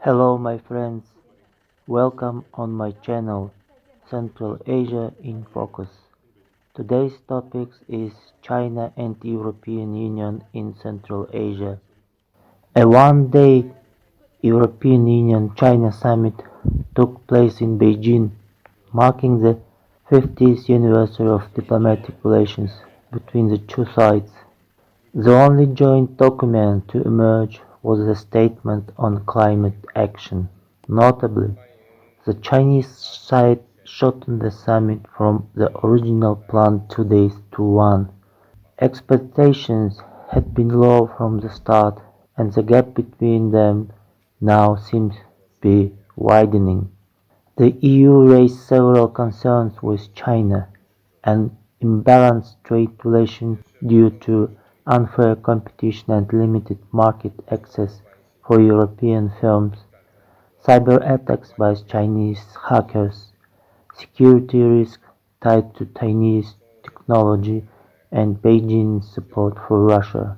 Hello my friends, welcome on my channel Central Asia in Focus. Today's topic is China and European Union in Central Asia. A one-day European Union-China summit took place in Beijing, marking the 50th anniversary of diplomatic relations between the two sides. The only joint document to emerge was a statement on climate action. Notably, the Chinese side shortened the summit from the original planned 2 days to one. Expectations had been low from the start, and the gap between them now seems to be widening. The EU raised several concerns with China: an imbalanced trade relations due to unfair competition and limited market access for European firms, cyber-attacks by Chinese hackers, security risks tied to Chinese technology, and Beijing's support for Russia.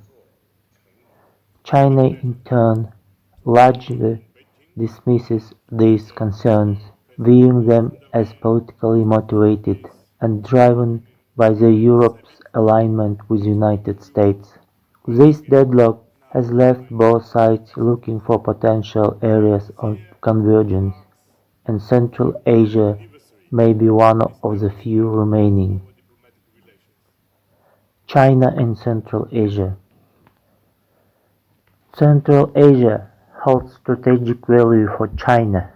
China in turn largely dismisses these concerns, viewing them as politically motivated and driven by Europe's alignment with the United States. This deadlock has left both sides looking for potential areas of convergence, and Central Asia may be one of the few remaining. China and Central Asia. Central Asia holds strategic value for China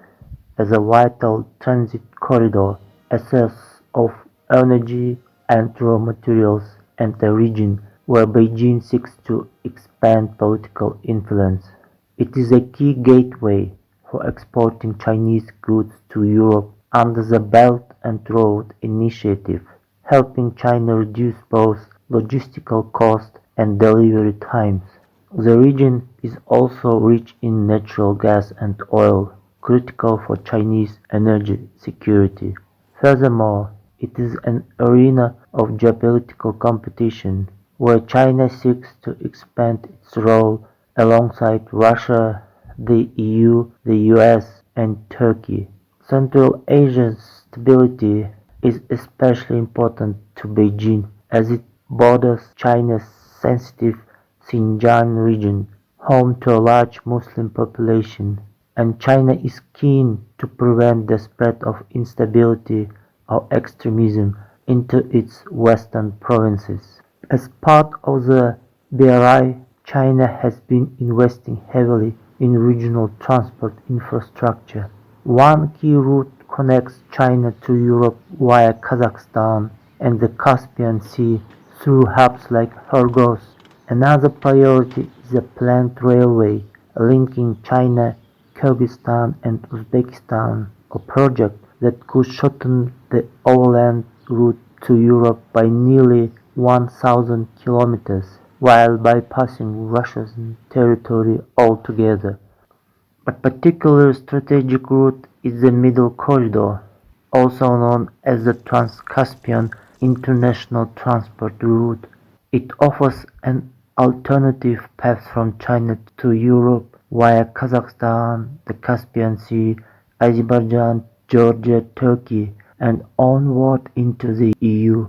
as a vital transit corridor, a source of energy and raw materials, and a region where Beijing seeks to expand political influence. It is a key gateway for exporting Chinese goods to Europe under the Belt and Road Initiative, helping China reduce both logistical costs and delivery times. The region is also rich in natural gas and oil, critical for Chinese energy security. Furthermore, it is an arena of geopolitical competition, where China seeks to expand its role alongside Russia, the EU, the US, and Turkey. Central Asia's stability is especially important to Beijing, as it borders China's sensitive Xinjiang region, home to a large Muslim population, and China is keen to prevent the spread of instability or extremism into its western provinces. As part of the BRI, China has been investing heavily in regional transport infrastructure. One key route connects China to Europe via Kazakhstan and the Caspian Sea through hubs like Hormuz. Another priority is a planned railway linking China, Kyrgyzstan and Uzbekistan, a project that could shorten the overland route to Europe by nearly 1,000 kilometers, while bypassing Russian territory altogether. A particularly strategic route is the Middle Corridor, also known as the Trans-Caspian International Transport Route. It offers an alternative path from China to Europe via Kazakhstan, the Caspian Sea, Azerbaijan, Georgia, Turkey, and onward into the EU.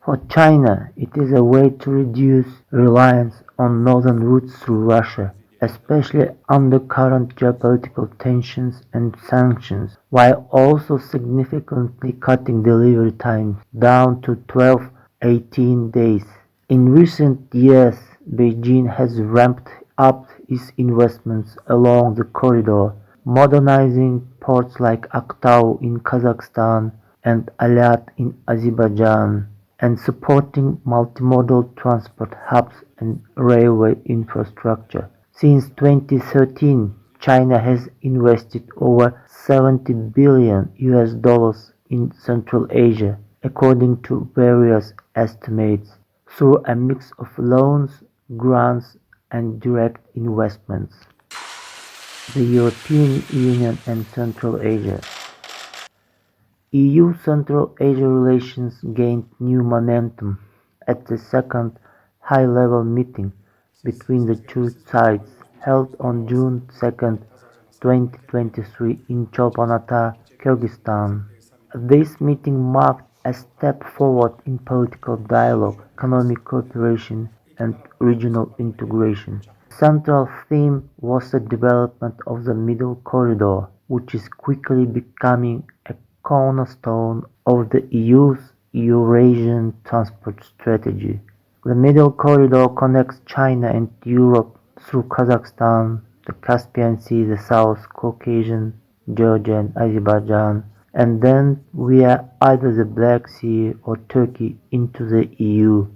For China, it is a way to reduce reliance on northern routes through Russia, especially under current geopolitical tensions and sanctions, while also significantly cutting delivery times down to 12-18 days. In recent years, Beijing has ramped up its investments along the corridor, modernizing ports like Aktau in Kazakhstan and Alyat in Azerbaijan, and supporting multimodal transport hubs and railway infrastructure. Since 2013, China has invested over $70 billion in Central Asia, according to various estimates, through a mix of loans, grants, and direct investments. The European Union and Central Asia. EU-Central Asia relations gained new momentum at the second high-level meeting between the two sides held on June 2, 2023 in Chobanata, Kyrgyzstan. This meeting marked a step forward in political dialogue, economic cooperation, and regional integration. The central theme was the development of the Middle Corridor, which is quickly becoming a cornerstone of the EU's Eurasian transport strategy. The Middle Corridor connects China and Europe through Kazakhstan, the Caspian Sea, the South Caucasus, Georgia and Azerbaijan, and then via either the Black Sea or Turkey into the EU.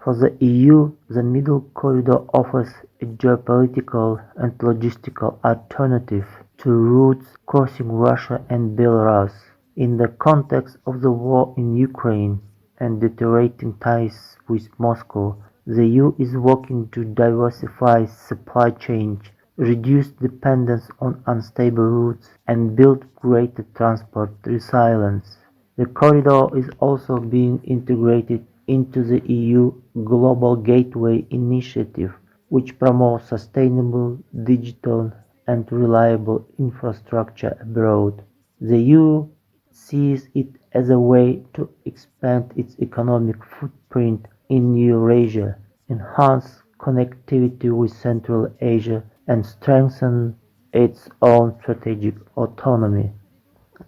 For the EU, the Middle Corridor offers a geopolitical and logistical alternative to routes crossing Russia and Belarus. In the context of the war in Ukraine and deteriorating ties with Moscow, the EU is working to diversify supply chains, reduce dependence on unstable routes, and build greater transport resilience. The corridor is also being integrated into the EU Global Gateway Initiative, which promotes sustainable, digital, and reliable infrastructure abroad. The EU sees it as a way to expand its economic footprint in Eurasia, enhance connectivity with Central Asia, and strengthen its own strategic autonomy.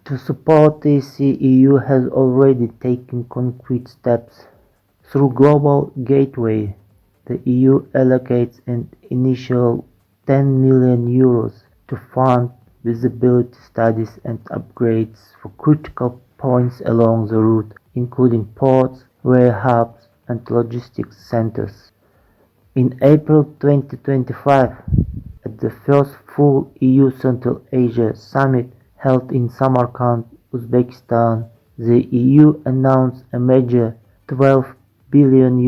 To support this, the EU has already taken concrete steps. Through Global Gateway, the EU allocates an initial €10 million to fund feasibility studies and upgrades for critical points along the route, including ports, rail hubs, and logistics centers. In April 2025, at the first full EU Central Asia Summit held in Samarkand, Uzbekistan, the EU announced a major €12 billion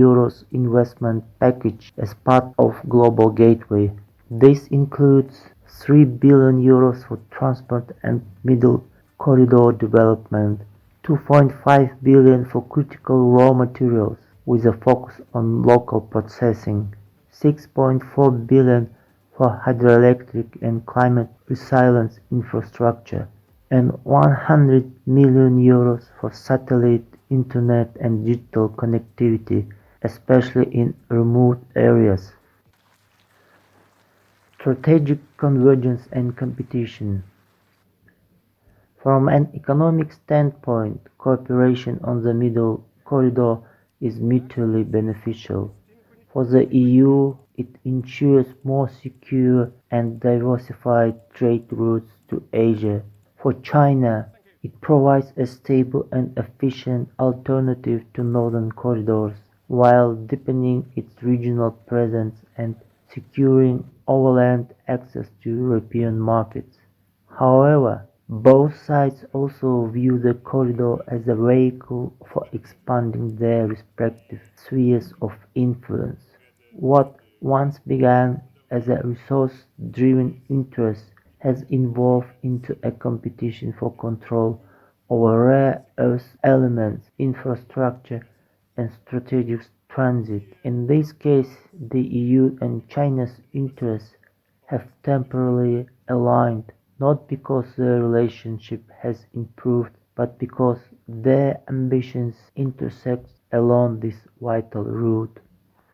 investment package as part of Global Gateway. This includes €3 billion for transport and Middle Corridor development, €2.5 billion for critical raw materials with a focus on local processing, €6.4 billion for hydroelectric and climate resilience infrastructure, and €100 million for satellite internet and digital connectivity, especially in remote areas. Strategic convergence and competition. From an economic standpoint, cooperation on the Middle Corridor is mutually beneficial. For the EU, it ensures more secure and diversified trade routes to Asia. For China, it provides a stable and efficient alternative to northern corridors, while deepening its regional presence and securing overland access to European markets. However, both sides also view the corridor as a vehicle for expanding their respective spheres of influence. What once began as a resource-driven interest has evolved into a competition for control over rare earth elements, infrastructure, and strategic transit. In this case, the EU and China's interests have temporarily aligned, not because their relationship has improved, but because their ambitions intersect along this vital route.